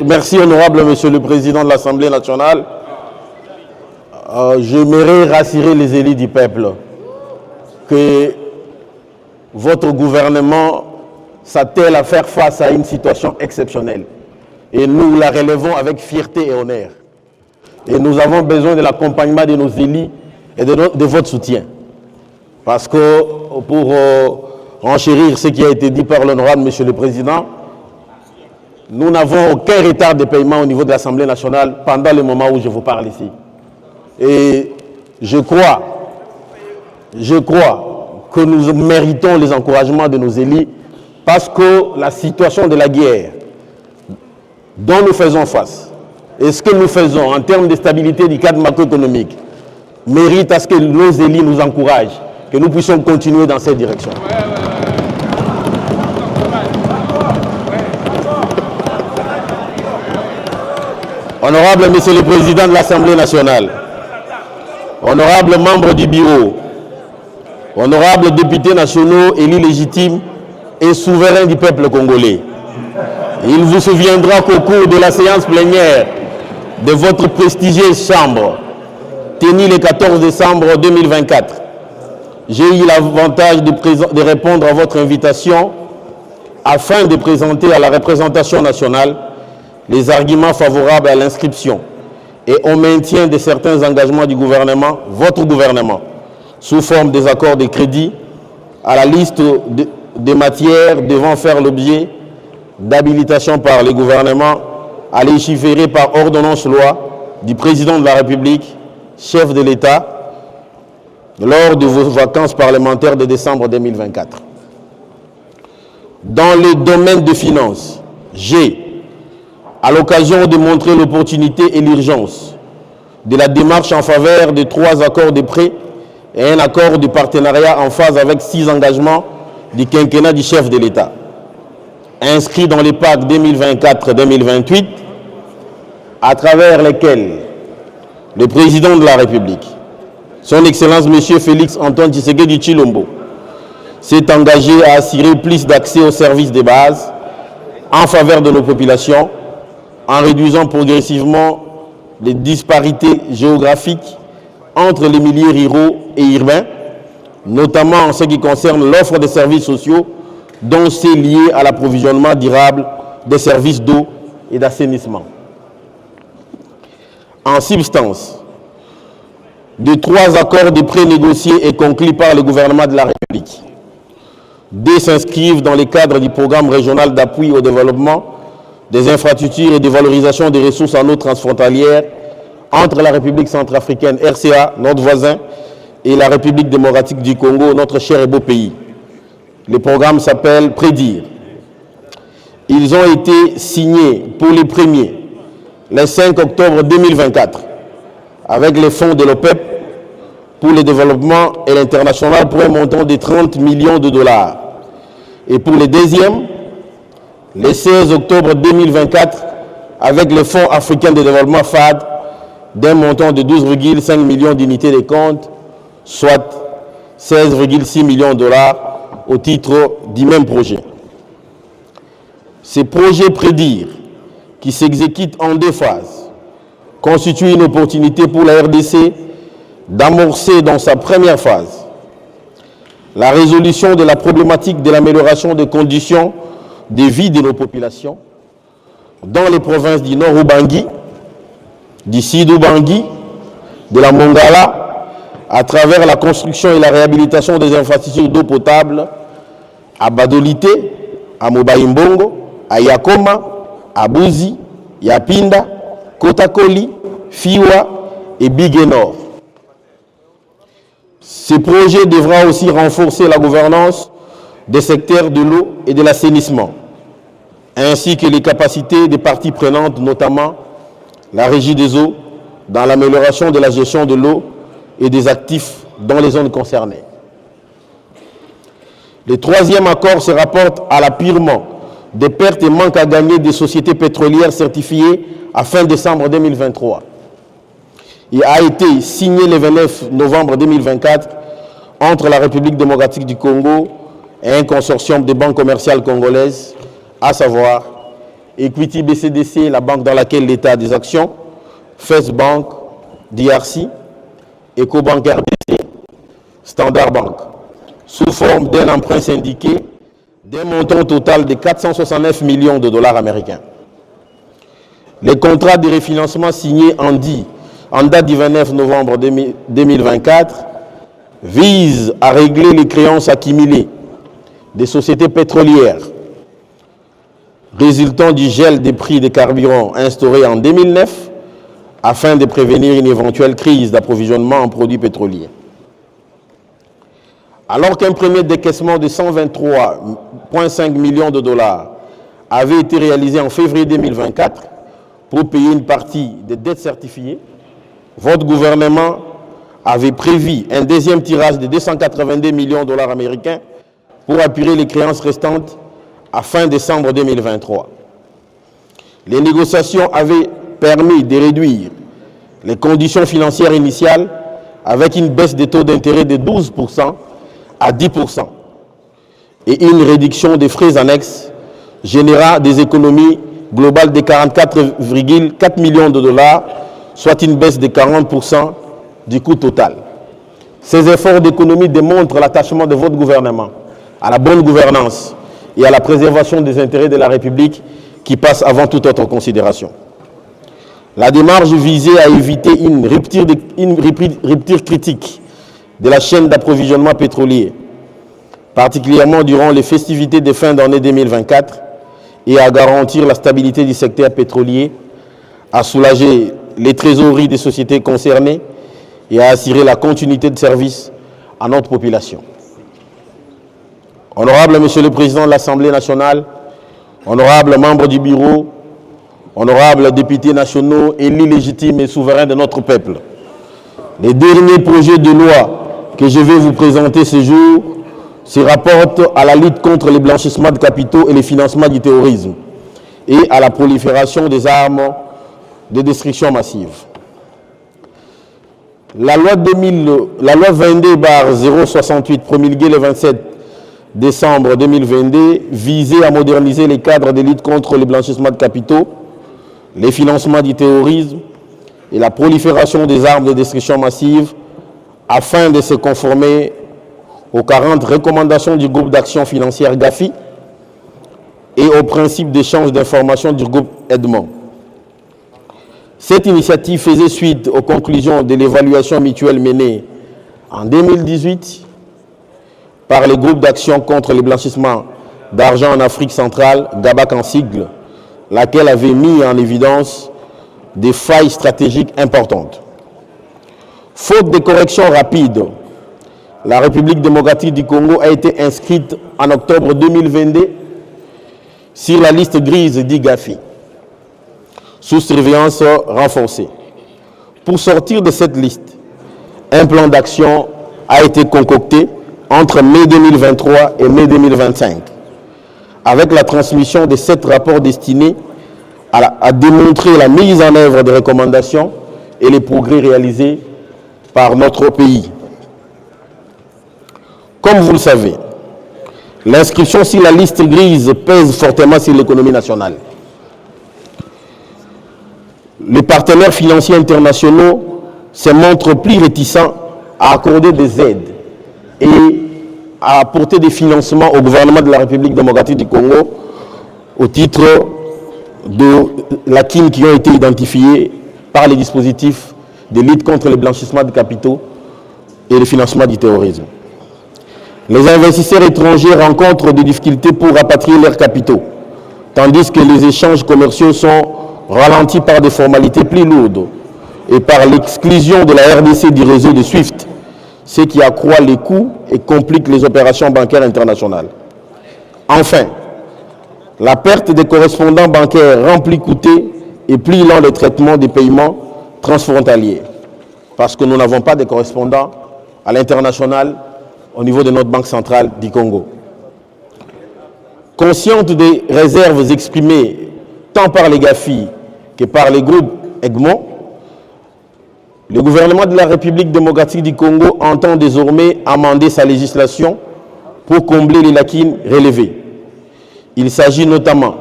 Merci, honorable Monsieur le Président de l'Assemblée nationale. J'aimerais rassurer les élus du peuple que votre gouvernement s'attelle à faire face à une situation exceptionnelle. Et nous la relevons avec fierté et honneur. Et nous avons besoin de l'accompagnement de nos élus et de votre soutien. Parce que pour renchérir ce qui a été dit par l'honorable Monsieur le Président, nous n'avons aucun retard de paiement au niveau de l'Assemblée nationale pendant le moment où je vous parle ici. Et je crois que nous méritons les encouragements de nos élus parce que la situation de la guerre dont nous faisons face et ce que nous faisons en termes de stabilité du cadre macroéconomique mérite à ce que nos élus nous encouragent, que nous puissions continuer dans cette direction. Honorable Monsieur le Président de l'Assemblée nationale, honorables membres du bureau, honorables députés nationaux élus légitimes et souverains du peuple congolais, il vous souviendra qu'au cours de la séance plénière de votre prestigieuse chambre, tenue le 14 décembre 2024, j'ai eu l'avantage de répondre à votre invitation afin de présenter à la représentation nationale les arguments favorables à l'inscription et au maintien de certains engagements du gouvernement, votre gouvernement, sous forme des accords de crédit, à la liste des matières devant faire l'objet d'habilitation par le gouvernement à légiférer par ordonnance-loi du président de la République, chef de l'État, lors de vos vacances parlementaires de décembre 2024. Dans le domaine des finances, j'ai, à l'occasion de montrer l'opportunité et l'urgence de la démarche en faveur de 3 accords de prêt et un accord de partenariat en phase avec 6 engagements du quinquennat du chef de l'État, inscrits dans les PAC 2024-2028, à travers lesquels le président de la République, son Excellence M. Félix Antoine Tshisekedi Tshilombo, s'est engagé à assurer plus d'accès aux services de base en faveur de nos populations, en réduisant progressivement les disparités géographiques entre les milieux ruraux et urbains, notamment en ce qui concerne l'offre de services sociaux, dont c'est lié à l'approvisionnement durable des services d'eau et d'assainissement. En substance, de 3 accords de prêt négociés et conclus par le gouvernement de la République, 2 s'inscrivent dans le cadre du programme régional d'appui au développement des infrastructures et de valorisation des ressources en eau transfrontalières entre la République centrafricaine, RCA, notre voisin, et la République démocratique du Congo, notre cher et beau pays. Le programme s'appelle Prédire. Ils ont été signés pour les premiers le 5 octobre 2024 avec les fonds de l'OPEP pour le développement et l'international pour un montant de 30 millions de dollars. Et pour les deuxièmes, le 16 octobre 2024 avec le Fonds africain de développement FAD d'un montant de 12,5 millions d'unités de compte, soit 16,6 millions de dollars au titre du même projet. Ces projets Prédire, qui s'exécutent en 2 phases, constituent une opportunité pour la RDC d'amorcer dans sa première phase la résolution de la problématique de l'amélioration des conditions de vie de nos populations dans les provinces du Nord Ubangi, du Sud Ubangi, de la Mongala, à travers la construction et la réhabilitation des infrastructures d'eau potable à Badolite, à Mobaïmbongo, à Yakoma, à Bouzi, Yapinda, Kotakoli, Fiwa et Bigué-Nord. Ce projet devra aussi renforcer la gouvernance des secteurs de l'eau et de l'assainissement, ainsi que les capacités des parties prenantes, notamment la régie des eaux, dans l'amélioration de la gestion de l'eau et des actifs dans les zones concernées. Le 3e accord se rapporte à l'appurement des pertes et manques à gagner des sociétés pétrolières certifiées à fin décembre 2023. Il a été signé le 29 novembre 2024 entre la République démocratique du Congo et un consortium de banques commerciales congolaises, à savoir Equity BCDC, la banque dans laquelle l'État a des actions, First Bank, DRC, EcoBank RDC, Standard Bank, sous forme d'un emprunt syndiqué d'un montant total de 469 millions de dollars américains. Les contrats de refinancement signés en date du 29 novembre 2024 visent à régler les créances accumulées des sociétés pétrolières résultant du gel des prix des carburants instauré en 2009 afin de prévenir une éventuelle crise d'approvisionnement en produits pétroliers. Alors qu'un premier décaissement de 123,5 millions de dollars avait été réalisé en février 2024 pour payer une partie des dettes certifiées, votre gouvernement avait prévu un deuxième tirage de 282 millions de dollars américains pour apurer les créances restantes à fin décembre 2023. Les négociations avaient permis de réduire les conditions financières initiales avec une baisse des taux d'intérêt de 12% à 10% et une réduction des frais annexes générant des économies globales de 44,4 millions de dollars, soit une baisse de 40% du coût total. Ces efforts d'économie démontrent l'attachement de votre gouvernement à la bonne gouvernance et à la préservation des intérêts de la République qui passe avant toute autre considération. La démarche visait à éviter une rupture critique de la chaîne d'approvisionnement pétrolier, particulièrement durant les festivités de fin d'année 2024, et à garantir la stabilité du secteur pétrolier, à soulager les trésoreries des sociétés concernées et à assurer la continuité de service à notre population. Honorable Monsieur le Président de l'Assemblée nationale, honorables membres du bureau, honorables députés nationaux, élus légitimes et souverains de notre peuple, les derniers projets de loi que je vais vous présenter ce jour se rapportent à la lutte contre le blanchissement de capitaux et le financement du terrorisme et à la prolifération des armes de destruction massive. La loi 22/068 promulguée le 27 décembre 2022 visait à moderniser les cadres de lutte contre le blanchissement de capitaux, les financements du terrorisme et la prolifération des armes de destruction massive afin de se conformer aux 40 recommandations du groupe d'action financière GAFI et aux principes d'échange d'informations du groupe Edmond. Cette initiative faisait suite aux conclusions de l'évaluation mutuelle menée en 2018 par le groupe d'action contre le blanchissement d'argent en Afrique centrale, GABAC en sigle, laquelle avait mis en évidence des failles stratégiques importantes. Faute de corrections rapides, la République démocratique du Congo a été inscrite en octobre 2022 sur la liste grise d'IGAFI, sous surveillance renforcée. Pour sortir de cette liste, un plan d'action a été concocté entre mai 2023 et mai 2025, avec la transmission de 7 rapports destinés à démontrer la mise en œuvre des recommandations et les progrès réalisés par notre pays. Comme vous le savez, l'inscription sur la liste grise pèse fortement sur l'économie nationale. Les partenaires financiers internationaux se montrent plus réticents à accorder des aides et à apporter des financements au gouvernement de la République démocratique du Congo au titre de lacunes qui ont été identifiées par les dispositifs de lutte contre le blanchissement de capitaux et le financement du terrorisme. Les investisseurs étrangers rencontrent des difficultés pour rapatrier leurs capitaux, tandis que les échanges commerciaux sont ralentis par des formalités plus lourdes et par l'exclusion de la RDC du réseau de SWIFT, ce qui accroît les coûts et complique les opérations bancaires internationales. Enfin, la perte des correspondants bancaires rend plus coûteux et plus lent le traitement des paiements transfrontaliers, parce que nous n'avons pas de correspondants à l'international au niveau de notre Banque centrale du Congo. Consciente des réserves exprimées tant par les GAFI que par les groupes Egmont, le gouvernement de la République démocratique du Congo entend désormais amender sa législation pour combler les lacunes relevées. Il s'agit notamment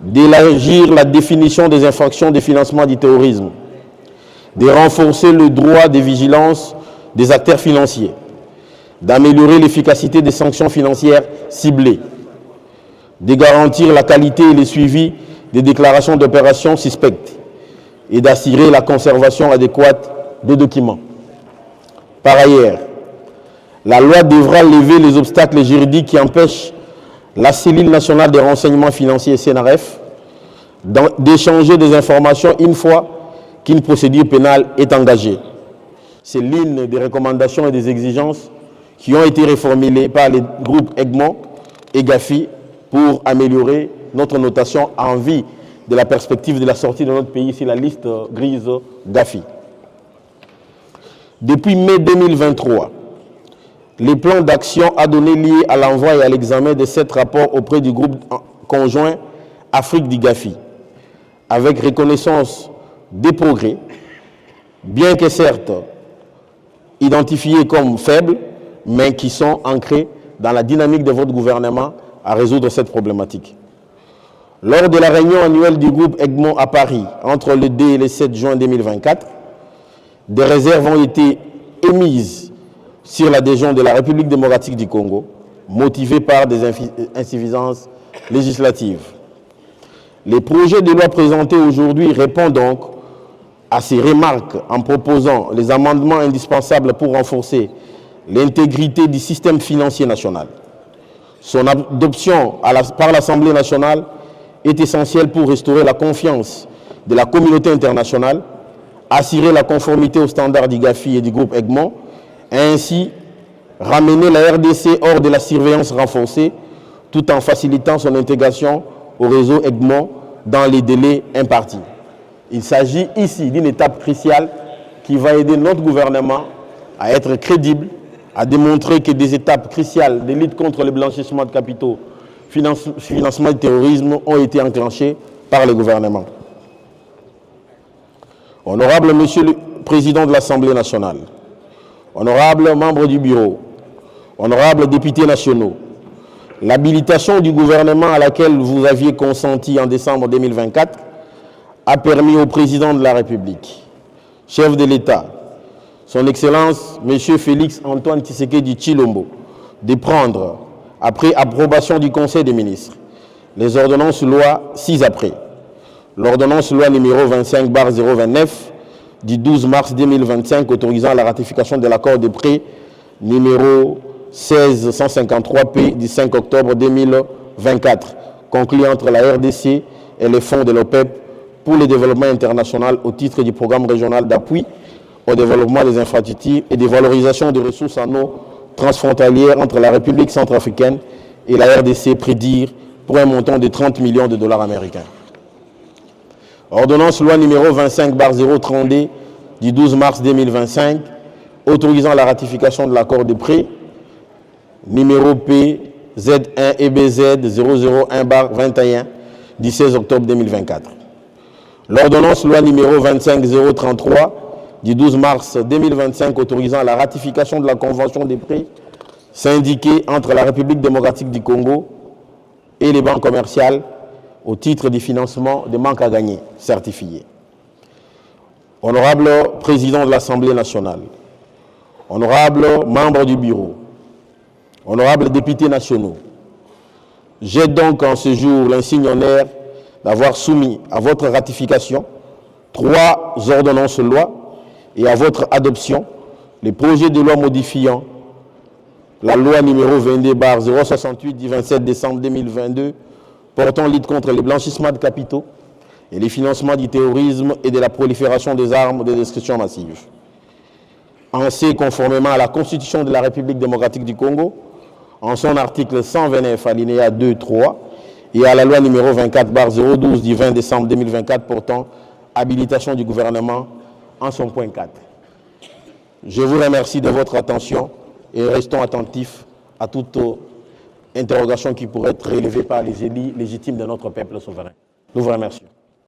d'élargir la définition des infractions de financement du terrorisme, de renforcer le droit de vigilance des acteurs financiers, d'améliorer l'efficacité des sanctions financières ciblées, de garantir la qualité et le suivi des déclarations d'opérations suspectes et d'assurer la conservation adéquate des documents. Par ailleurs, la loi devra lever les obstacles juridiques qui empêchent la cellule nationale de renseignement financier CNRF d'échanger des informations une fois qu'une procédure pénale est engagée. C'est l'une des recommandations et des exigences qui ont été reformulées par les groupes Egmont et Gafi pour améliorer notre notation en vue de la perspective de la sortie de notre pays sur la liste grise Gafi. Depuis mai 2023, les plans d'action à donner liés à l'envoi et à l'examen de 7 rapports auprès du groupe conjoint Afrique du Gafi, avec reconnaissance des progrès, bien que certes identifiés comme faibles, mais qui sont ancrés dans la dynamique de votre gouvernement à résoudre cette problématique. Lors de la réunion annuelle du groupe Egmont à Paris, entre le 2 et le 7 juin 2024, des réserves ont été émises sur l'adhésion de la République démocratique du Congo, motivées par des insuffisances législatives. Les projets de loi présentés aujourd'hui répondent donc à ces remarques en proposant les amendements indispensables pour renforcer l'intégrité du système financier national. Son adoption par l'Assemblée nationale est essentielle pour restaurer la confiance de la communauté internationale, assurer la conformité aux standards du Gafi et du groupe Egmont, et ainsi ramener la RDC hors de la surveillance renforcée, tout en facilitant son intégration au réseau Egmont dans les délais impartis. Il s'agit ici d'une étape cruciale qui va aider notre gouvernement à être crédible, à démontrer que des étapes cruciales de lutte contre le blanchissement de capitaux, financement du terrorisme ont été enclenchées par le gouvernement. Honorable Monsieur le Président de l'Assemblée nationale, honorables membres du bureau, honorables députés nationaux, l'habilitation du gouvernement à laquelle vous aviez consenti en décembre 2024 a permis au président de la République, chef de l'État, son Excellence M. Félix Antoine Tshisekedi Tshilombo, de prendre, après approbation du Conseil des ministres, les ordonnances loi ci-après. L'ordonnance loi numéro 25/029 du 12 mars 2025 autorisant la ratification de l'accord de prêt numéro 1653P du 5 octobre 2024, conclu entre la RDC et les fonds de l'OPEP pour le développement international au titre du programme régional d'appui au développement des infrastructures et des valorisations de ressources en eau transfrontalières entre la République centrafricaine et la RDC prédire pour un montant de 30 millions de dollars américains. Ordonnance loi numéro 25/032 du 12 mars 2025 autorisant la ratification de l'accord de prêt numéro PZ1 EBZ 001/21 du 16 octobre 2024. L'ordonnance loi numéro 25/033 du 12 mars 2025 autorisant la ratification de la convention des prêts syndiqués entre la République démocratique du Congo et les banques commerciales au titre du financement des manques à gagner certifiés. Honorable Président de l'Assemblée nationale, honorables membres du bureau, honorables députés nationaux, j'ai donc en ce jour l'insigne honneur d'avoir soumis à votre ratification 3 ordonnances loi et à votre adoption les projets de loi modifiant la loi numéro 22/068 du 27 décembre 2022 portant lutte contre le blanchissement de capitaux et les financements du terrorisme et de la prolifération des armes de destruction massive. En ce, conformément à la Constitution de la République démocratique du Congo, en son article 129 alinéa 2-3 et à la loi numéro 24/012 du 20 décembre 2024 portant habilitation du gouvernement en son point 4. Je vous remercie de votre attention et restons attentifs à toute interrogation qui pourrait être relevée par les élus légitimes de notre peuple souverain. Nous vous remercions.